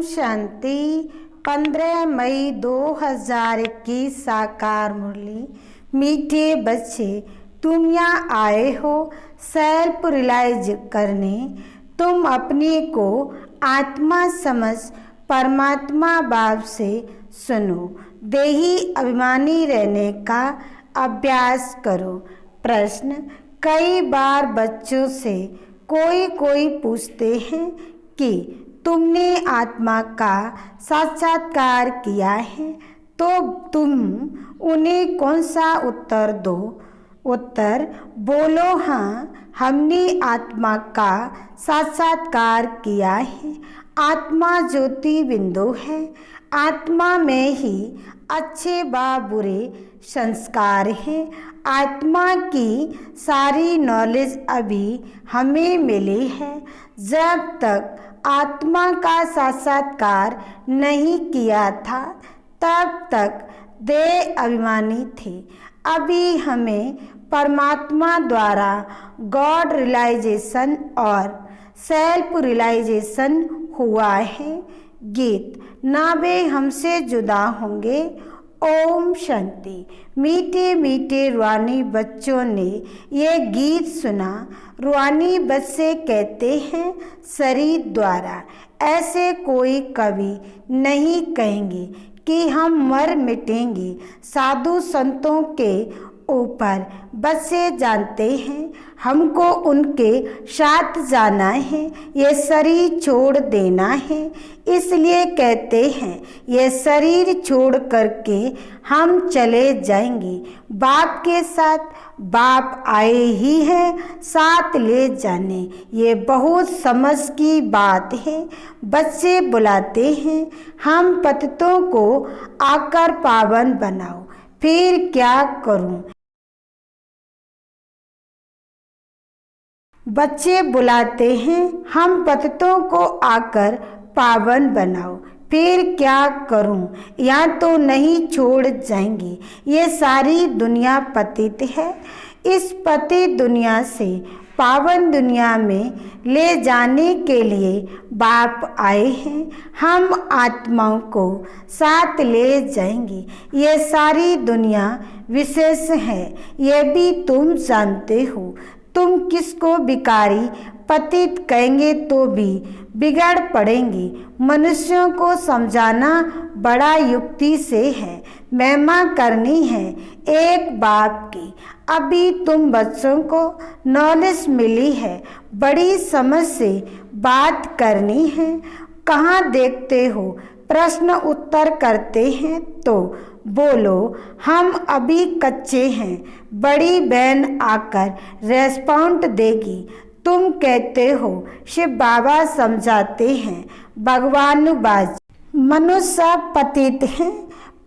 शांति। 15 मई 2021 साकार मुरली। मीठे बच्चे, तुम यहाँ आए हो सेल्फ रियलाइज करने। तुम अपने को आत्मा समझ परमात्मा भाव से सुनो। देही अभिमानी रहने का अभ्यास करो। प्रश्न, कई बार बच्चों से कोई पूछते हैं कि तुमने आत्मा का साक्षात्कार किया है, तो तुम उन्हें कौन सा उत्तर दो? उत्तर, बोलो हाँ, हमने आत्मा का साक्षात्कार किया है। आत्मा ज्योति बिंदु है। आत्मा में ही अच्छे व बुरे संस्कार हैं। आत्मा की सारी नॉलेज अभी हमें मिली है। जब तक आत्मा का साक्षात्कार नहीं किया था, तब तक देह अभिमानी थे। अभी हमें परमात्मा द्वारा गॉड रियलाइजेशन और सेल्फ रियलाइजेशन हुआ है। गीत, ना वे हमसे जुदा होंगे। ओम शांति। मीठे मीठे रूहानी बच्चों ने ये गीत सुना। रूहानी बच्चे कहते हैं शरीर द्वारा ऐसे कोई कभी नहीं कहेंगे कि हम मर मिटेंगे। साधु संतों के ऊपर बच्चे जानते हैं हमको उनके साथ जाना है, ये शरीर छोड़ देना है। इसलिए कहते हैं ये शरीर छोड़ करके हम चले जाएंगे। बाप के साथ बाप आए ही हैं साथ ले जाने। ये बहुत समझ की बात है। बच्चे बुलाते हैं हम पतितों को आकर पावन बनाओ। फिर क्या करूं? बच्चे बुलाते हैं हम पतितों को आकर पावन बनाओ। फिर क्या करूं? या तो नहीं छोड़ जाएंगे। ये सारी दुनिया पतित है। इस पतित दुनिया से पावन दुनिया में ले जाने के लिए बाप आए हैं। हम आत्माओं को साथ ले जाएंगे। ये सारी दुनिया विशेष है, ये भी तुम जानते हो। तुम किसको भिखारी पतित कहेंगे तो भी बिगड़ पड़ेंगे। मनुष्यों को समझाना बड़ा युक्ति से है। महिमा करनी है एक बाप की। अभी तुम बच्चों को नॉलेज मिली है, बड़ी समझ से बात करनी है। कहाँ देखते हो? प्रश्न उत्तर करते हैं तो बोलो हम अभी कच्चे हैं। बड़ी बहन आकर रेस्पॉन्ड देगी। तुम कहते हो शिव बाबा समझाते हैं भगवानुबाज। मनुष्य पतित हैं।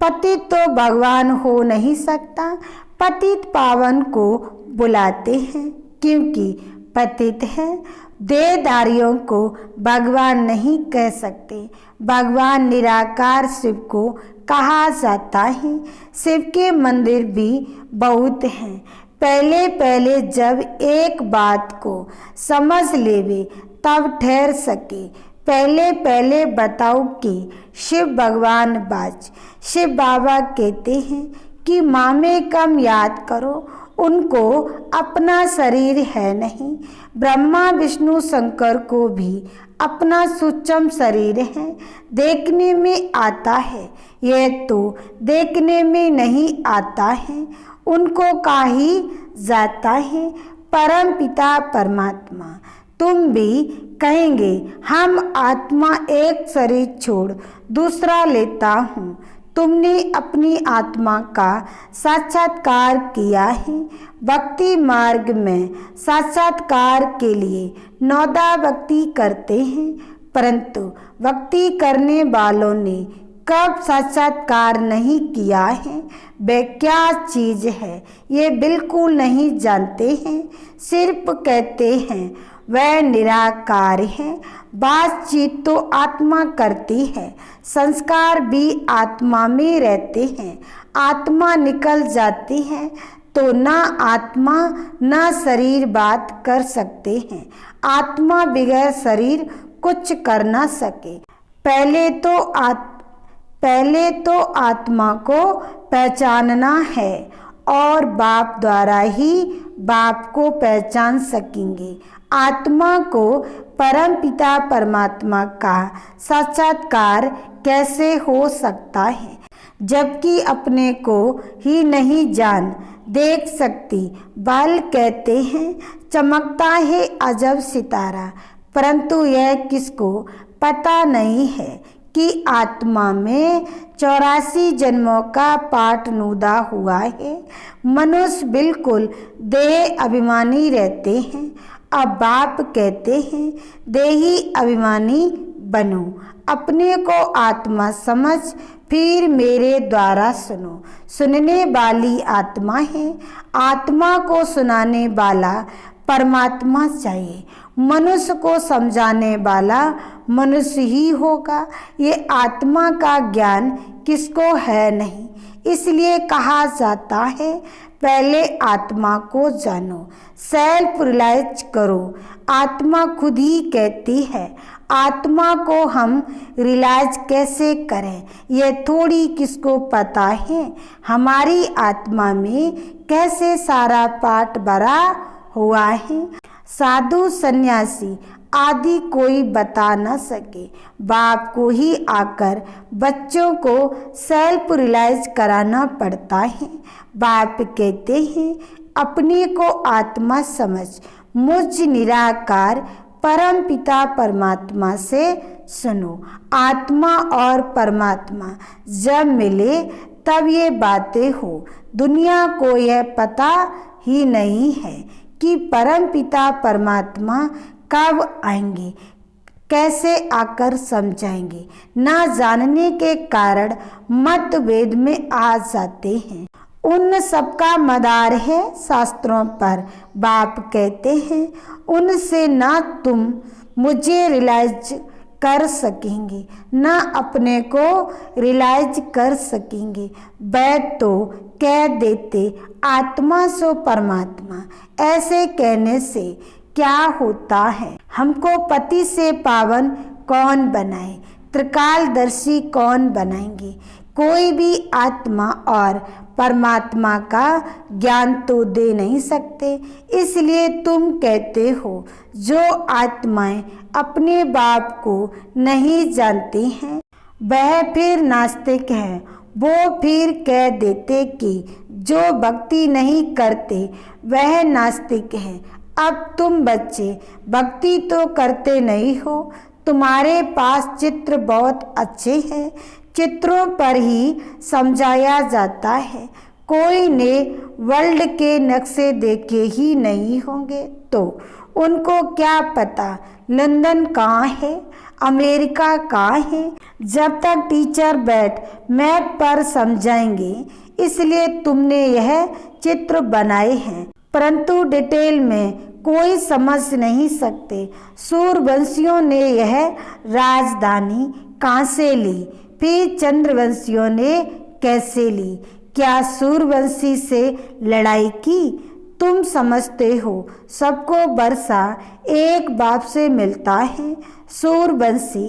पतित तो भगवान हो नहीं सकता। पतित पावन को बुलाते हैं क्योंकि पतित है। देहधारियों को भगवान नहीं कह सकते। भगवान निराकार शिव को कहा जाता है। शिव के मंदिर भी बहुत हैं। पहले पहले जब एक बात को समझ लेवे तब ठहर सके। पहले पहले बताओ कि शिव भगवान बाज। शिव बाबा कहते हैं कि मामे कम याद करो, उनको अपना शरीर है नहीं। ब्रह्मा विष्णु शंकर को भी अपना सूक्ष्म शरीर है। देखने में आता है, यह तो देखने में नहीं आता है। उनको काही जाता है परम पिता परमात्मा। तुम भी कहेंगे हम आत्मा एक शरीर छोड़ दूसरा लेता हूँ। तुमने अपनी आत्मा का साक्षात्कार किया है। भक्ति मार्ग में साक्षात्कार के लिए 9 भक्ति करते हैं, परंतु भक्ति करने वालों ने कब साक्षात्कार नहीं किया है, वे क्या चीज़ है ये बिल्कुल नहीं जानते हैं। सिर्फ कहते हैं वह निराकार है। बातचीत तो आत्मा करती है, संस्कार भी आत्मा में रहते हैं। आत्मा निकल जाती है तो ना आत्मा ना शरीर बात कर सकते हैं। आत्मा बगैर शरीर कुछ कर ना सके। पहले तो आत्मा को पहचानना है और बाप द्वारा ही बाप को पहचान सकेंगे। आत्मा को परमपिता परमात्मा का साक्षात्कार कैसे हो सकता है, जबकि अपने को ही नहीं जान देख सकती। बाल कहते हैं चमकता है अजब सितारा, परंतु यह किसको पता नहीं है कि आत्मा में 84 जन्मों का पाठ नुदा हुआ है। मनुष्य बिल्कुल देह अभिमानी रहते हैं। अब बाप कहते हैं देही अभिमानी बनो, अपने को आत्मा समझ फिर मेरे द्वारा सुनो। सुनने वाली आत्मा है, आत्मा को सुनाने वाला परमात्मा चाहिए। मनुष्य को समझाने वाला मनुष्य ही होगा। ये आत्मा का ज्ञान किसको है नहीं, इसलिए कहा जाता है पहले आत्मा को जानो, सेल्फ रियलाइज करो। आत्मा खुद ही कहती है आत्मा को हम रियलाइज कैसे करें, यह थोड़ी किसको पता है। हमारी आत्मा में कैसे सारा पाठ भरा हुआ है, साधु सन्यासी आदि कोई बता न सके। बाप को ही आकर बच्चों को सेल्फ रियलाइज कराना पड़ता है। बाप कहते हैं अपने को आत्मा समझ, मुझ निराकार परम पिता परमात्मा से सुनो। आत्मा और परमात्मा जब मिले तब ये बातें हो। दुनिया को यह पता ही नहीं है कि परम पिता परमात्मा कब आएंगे, कैसे आकर समझाएंगे। ना जानने के कारण मतभेद में आ जाते हैं। उन सबका मदार है शास्त्रों पर। बाप कहते हैं उनसे ना तुम मुझे रियलाइज कर सकेंगे, ना अपने को रियलाइज कर सकेंगे। बैठ तो कह देते आत्मा सो परमात्मा, ऐसे कहने से क्या होता है। हमको पति से पावन कौन बनाए, त्रिकालदर्शी कौन बनाएंगे। कोई भी आत्मा और परमात्मा का ज्ञान तो दे नहीं सकते। इसलिए तुम कहते हो जो आत्माएं अपने बाप को नहीं जानती हैं वह फिर नास्तिक है। वो फिर कह देते कि जो भक्ति नहीं करते वह नास्तिक है। अब तुम बच्चे भक्ति तो करते नहीं हो। तुम्हारे पास चित्र बहुत अच्छे हैं, चित्रों पर ही समझाया जाता है। कोई ने वर्ल्ड के नक्शे देखे ही नहीं होंगे तो उनको क्या पता लंदन कहाँ है, अमेरिका कहाँ है। जब तक टीचर बैठ मैप पर समझाएंगे, इसलिए तुमने यह चित्र बनाए हैं, परंतु डिटेल में कोई समझ नहीं सकते। सूर्यवंशियों ने यह राजधानी कहाँ से ली, फिर चंद्रवंशियों ने कैसे ली, क्या सूर्यवंशी से लड़ाई की। तुम समझते हो सबको वर्षा एक बाप से मिलता है। सूर्यवंशी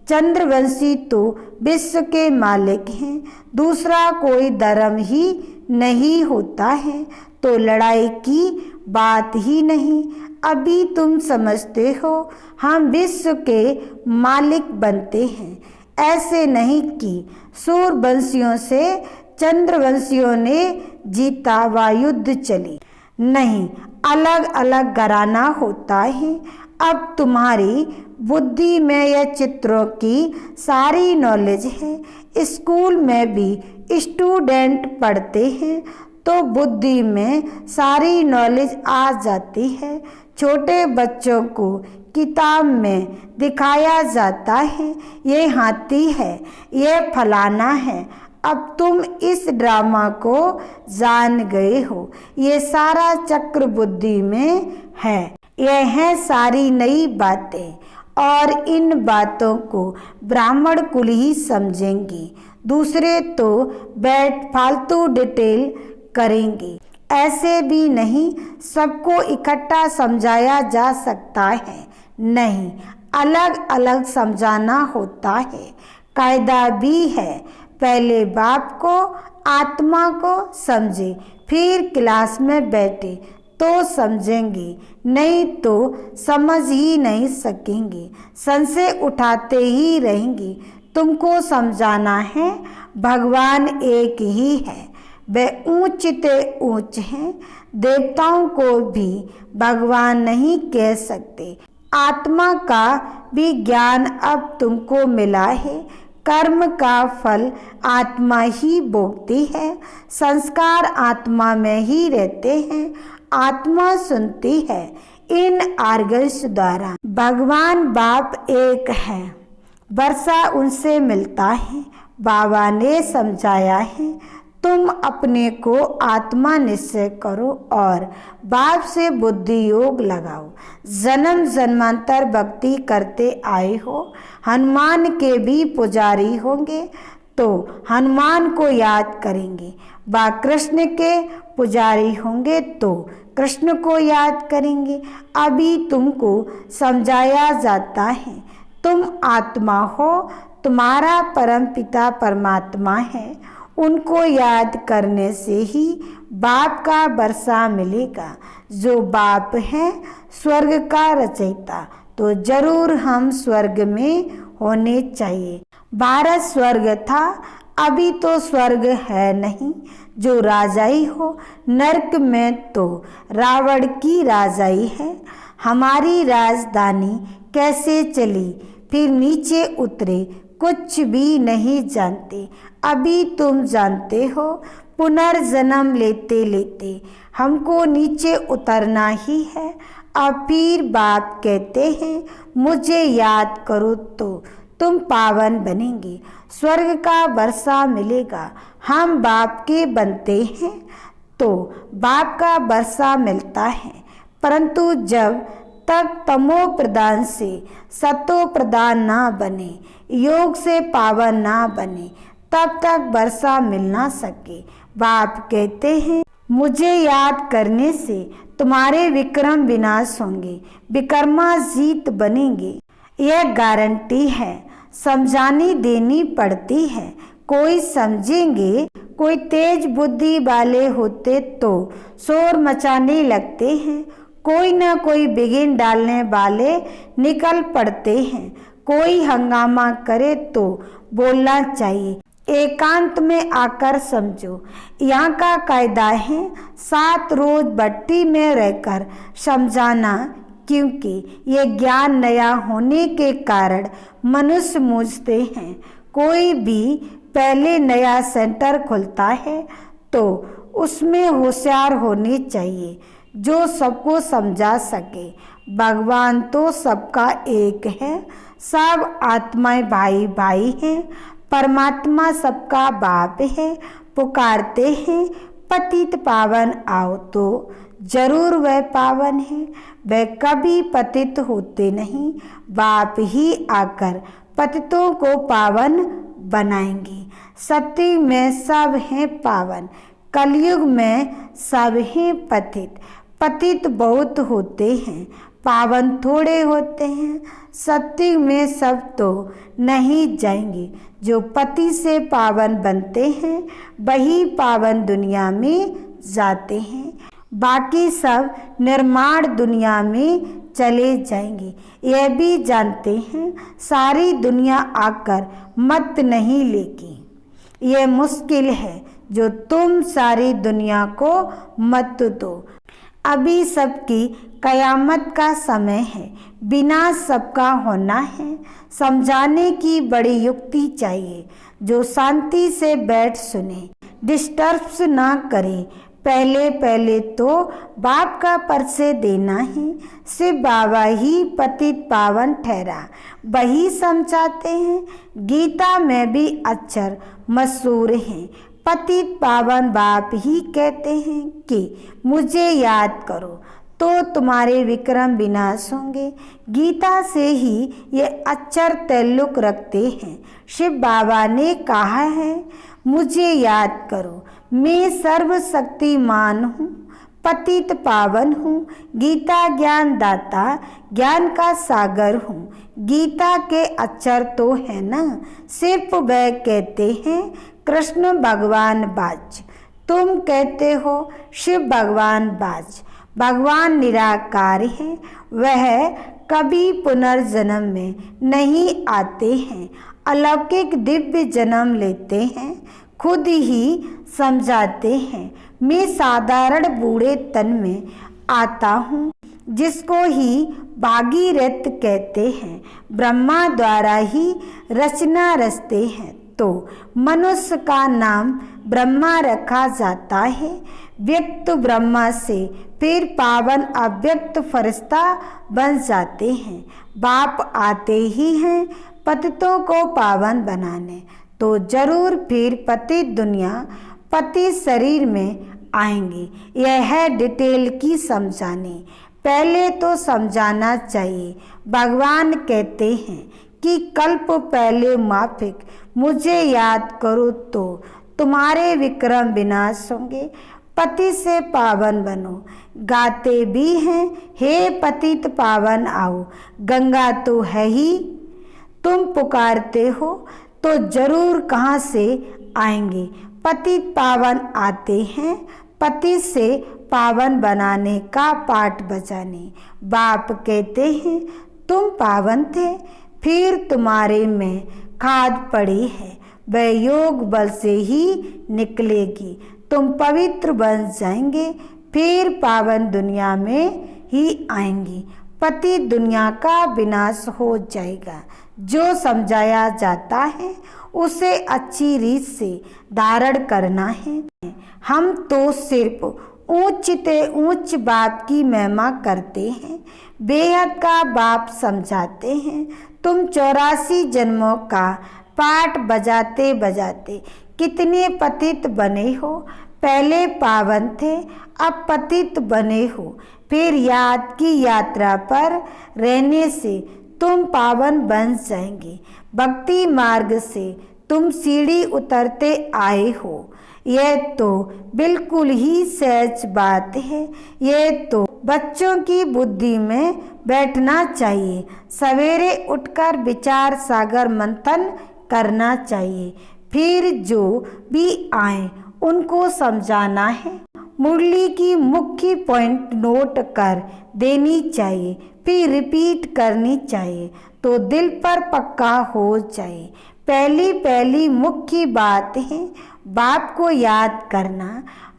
चंद्रवंशी तो विश्व के मालिक हैं, दूसरा कोई धर्म ही नहीं होता है, तो लड़ाई की बात ही नहीं। अभी तुम समझते हो हम विश्व के मालिक बनते हैं। ऐसे नहीं कि सूर्यवंशियों से चंद्रवंशियों ने जीता व युद्ध चली, नहीं, अलग अलग घराना होता है। अब तुम्हारी बुद्धि में यह चित्रों की सारी नॉलेज है। स्कूल में भी स्टूडेंट पढ़ते हैं तो बुद्धि में सारी नॉलेज आ जाती है। छोटे बच्चों को किताब में दिखाया जाता है, ये हाथी है, ये फलाना है। अब तुम इस ड्रामा को जान गए हो। ये सारा चक्र बुद्धि में है। यह है सारी नई बातें और इन बातों को ब्राह्मण कुल ही समझेंगे, दूसरे तो बैठ फालतू डिटेल करेंगे। ऐसे भी नहीं सबको इकट्ठा समझाया जा सकता है, नहीं। अलग अलग समझाना होता है। कायदा भी है, पहले बाप को आत्मा को समझे, फिर क्लास में बैठे तो समझेंगे, नहीं तो समझ ही नहीं सकेंगे, संशय उठाते ही रहेंगे। तुमको समझाना है भगवान एक ही है, वे ऊंच ते ऊंच हैं, देवताओं को भी भगवान नहीं कह सकते। आत्मा का भी ज्ञान अब तुमको मिला है, कर्म का फल आत्मा ही भोगती है, संस्कार आत्मा में ही रहते हैं, आत्मा सुनती है इन आर्गन्स द्वारा। भगवान बाप एक है, वर्षा उनसे मिलता है। बाबा ने समझाया है तुम अपने को आत्मा निश्चय करो और बाप से बुद्धि योग लगाओ। जन्म जन्मांतर भक्ति करते आए हो, हनुमान के भी पुजारी होंगे तो हनुमान को याद करेंगे, बा कृष्ण के पुजारी होंगे तो कृष्ण को याद करेंगे। अभी तुमको समझाया जाता है तुम आत्मा हो, तुम्हारा परम पिता परमात्मा है, उनको याद करने से ही बाप का वर्षा मिलेगा। जो बाप है स्वर्ग का रचयिता, तो जरूर हम स्वर्ग में होने चाहिए। भारत स्वर्ग था, अभी तो स्वर्ग है नहीं, जो राजाई हो। नरक में तो रावण की राजाई है। हमारी राजधानी कैसे चली, फिर नीचे उतरे, कुछ भी नहीं जानते। अभी तुम जानते हो, पुनर्जन्म लेते लेते हमको नीचे उतरना ही है। अब फिर बाप कहते हैं मुझे याद करो तो तुम पावन बनेंगे, स्वर्ग का वर्षा मिलेगा। हम बाप के बनते हैं तो बाप का वर्षा मिलता है, परंतु जब तक तमो प्रदान से सतो प्रदान ना बने, योग से पावन ना बने, तब तक वर्षा मिल ना सके। बाप कहते हैं मुझे याद करने से तुम्हारे विक्रम विनाश होंगे, विकर्मा जीत बनेंगे। यह गारंटी है, समझानी देनी पड़ती है। कोई समझेंगे, कोई तेज बुद्धि वाले होते तो शोर मचाने लगते हैं, कोई ना कोई बिगिन डालने वाले निकल पड़ते हैं। कोई हंगामा करे तो बोलना चाहिए, एकांत में आकर समझो। यहाँ का कायदा है 7 रोज भट्टी में रहकर समझाना, क्योंकि ये ज्ञान नया होने के कारण मनुष्य मूझते हैं। कोई भी पहले नया सेंटर खुलता है तो उसमें होशियार होनी चाहिए जो सबको समझा सके। भगवान तो सबका एक है, सब आत्माएं भाई भाई हैं, परमात्मा सबका बाप है। पुकारते हैं पतित पावन आओ, तो जरूर वह पावन है। वह कभी पतित होते नहीं, बाप ही आकर पतितों को पावन बनाएंगे। सतयुग में सब हैं पावन, कलयुग में सब हैं पतित। पतित बहुत होते हैं, पावन थोड़े होते हैं। सतयुग में सब तो नहीं जाएंगे, जो पति से पावन बनते हैं वही पावन दुनिया में जाते हैं, बाकी सब निर्माण दुनिया में चले जाएंगे। यह भी जानते हैं सारी दुनिया आकर मत नहीं लेगी। यह मुश्किल है जो तुम सारी दुनिया को मत दो। अभी सबकी कयामत का समय है, विनाश सबका होना है। समझाने की बड़ी युक्ति चाहिए, जो शांति से बैठ सुने, डिस्टर्ब ना करे। पहले पहले तो बाप का परिचय देना है। शिव बाबा ही पतित पावन ठहरा, वही समझाते हैं। गीता में भी अक्षर मशहूर हैं, पतित पावन बाप ही कहते हैं कि मुझे याद करो तो तुम्हारे विक्रम विनाश होंगे। गीता से ही ये अक्षर ताल्लुक रखते हैं। शिव बाबा ने कहा है मुझे याद करो, मैं सर्वशक्तिमान हूँ, पतित पावन हूँ, गीता ज्ञान दाता, ज्ञान का सागर हूँ। गीता के अक्षर तो है ना, सिर्फ वह कहते हैं कृष्ण भगवान बाज। तुम कहते हो शिव भगवान बाज। भगवान निराकार है, वह कभी पुनर्जन्म में नहीं आते हैं, अलौकिक दिव्य जन्म लेते हैं, खुद ही समझाते हैं। मैं साधारण बूढ़े तन में आता हूँ, जिसको ही भागीरथ कहते हैं। ब्रह्मा द्वारा ही रचना रचते हैं, तो मनुष्य का नाम ब्रह्मा रखा जाता है। व्यक्त ब्रह्मा से फिर पावन अव्यक्त फरिश्ता बन जाते हैं। बाप आते ही हैं पतितों को पावन बनाने, तो जरूर फिर पतित दुनिया पति शरीर में आएंगे। यह है डिटेल की समझानी। पहले तो समझाना चाहिए। भगवान कहते हैं कि कल्प पहले माफिक मुझे याद करो तो तुम्हारे विक्रम विनाश होंगे। पति से पावन बनो। गाते भी हैं हे पतित पावन आओ, गंगा तो है ही। तुम पुकारते हो तो जरूर कहाँ से आएंगे। पतित पावन आते हैं पति से पावन बनाने का पाठ बजाने। बाप कहते हैं तुम पावन थे, फिर तुम्हारे में खाद पड़ी है, वह योग बल से ही निकलेगी। तुम पवित्र बन जाएंगे, फिर पावन दुनिया में ही आएंगी। पति दुनिया का विनाश हो जाएगा। जो समझाया जाता है उसे अच्छी रीत से धारण करना है। हम तो सिर्फ ऊंच ते ऊंच बाप की महिमा करते हैं, बेहद का बाप समझाते हैं। तुम 84 जन्मों का पाठ बजाते बजाते कितने पतित बने हो। पहले पावन थे, अब पतित बने हो। फिर याद की यात्रा पर रहने से तुम पावन बन जाएंगे। भक्ति मार्ग से तुम सीढ़ी उतरते आए हो। यह तो बिल्कुल ही सहज बात है। यह तो बच्चों की बुद्धि में बैठना चाहिए। सवेरे उठकर विचार सागर मंथन करना चाहिए। फिर जो भी आए उनको समझाना है। मुरली की मुख्य पॉइंट नोट कर देनी चाहिए, फिर रिपीट करनी चाहिए तो दिल पर पक्का हो जाए। पहली मुख्य बात है बाप को याद करना।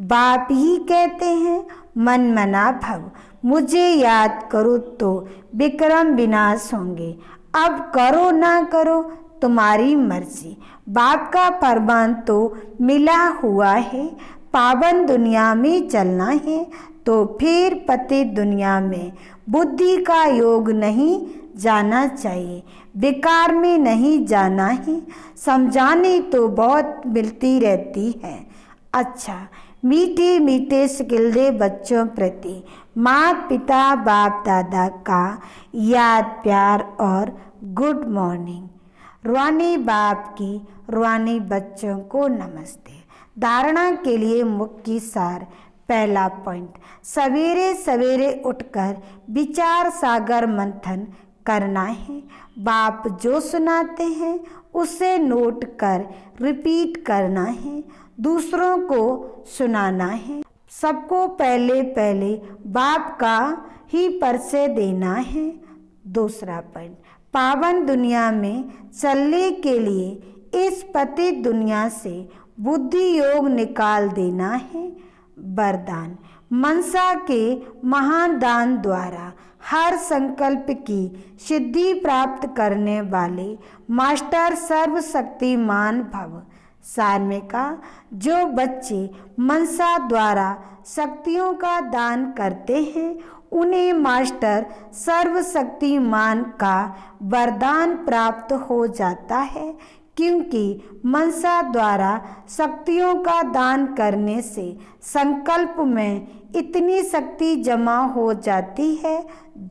बाप ही कहते हैं मन मना भव, मुझे याद करो तो विक्रम विनाश होंगे। अब करो ना करो तुम्हारी मर्जी। बाप का फरमान तो मिला हुआ है, पावन दुनिया में चलना है तो फिर पति दुनिया में बुद्धि का योग नहीं जाना चाहिए, बेकार में नहीं जाना है। समझाने तो बहुत मिलती रहती है। अच्छा, मीठे मीठे सिकिलदे बच्चों प्रति माता पिता बाप दादा का याद प्यार और गुड मॉर्निंग। रुहानी बाप की रुहानी बच्चों को नमस्ते। धारणा के लिए मुख्य सार। पहला पॉइंट, सवेरे सवेरे उठकर विचार सागर मंथन करना है। बाप जो सुनाते हैं उसे नोट कर रिपीट करना है, दूसरों को सुनाना है। सबको पहले बाप का ही परिचय देना है। दूसरा पॉइंट, पावन दुनिया में चलने के लिए इस पतित दुनिया से बुद्धि योग निकाल देना है। वरदान, मनसा के महान दान द्वारा हर संकल्प की सिद्धि प्राप्त करने वाले मास्टर सर्वशक्तिमान भव। सार में कहा, जो बच्चे मनसा द्वारा शक्तियों का दान करते हैं उन्हें मास्टर सर्वशक्तिमान का वरदान प्राप्त हो जाता है, क्योंकि मनसा द्वारा शक्तियों का दान करने से संकल्प में इतनी शक्ति जमा हो जाती है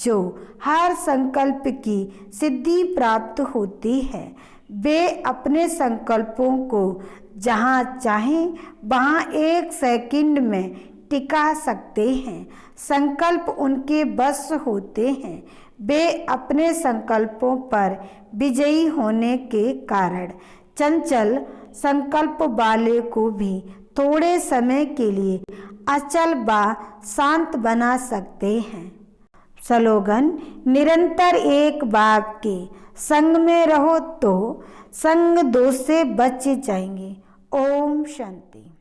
जो हर संकल्प की सिद्धि प्राप्त होती है। वे अपने संकल्पों को जहाँ चाहें वहाँ 1 सेकंड में टिका सकते हैं। संकल्प उनके बस होते हैं। वे अपने संकल्पों पर विजयी होने के कारण चंचल संकल्प वाले को भी थोड़े समय के लिए अचल व शांत बना सकते हैं। स्लोगन: निरंतर एक बाप के संग में रहो तो संग दोष से बच जाएंगे। ओम शांति।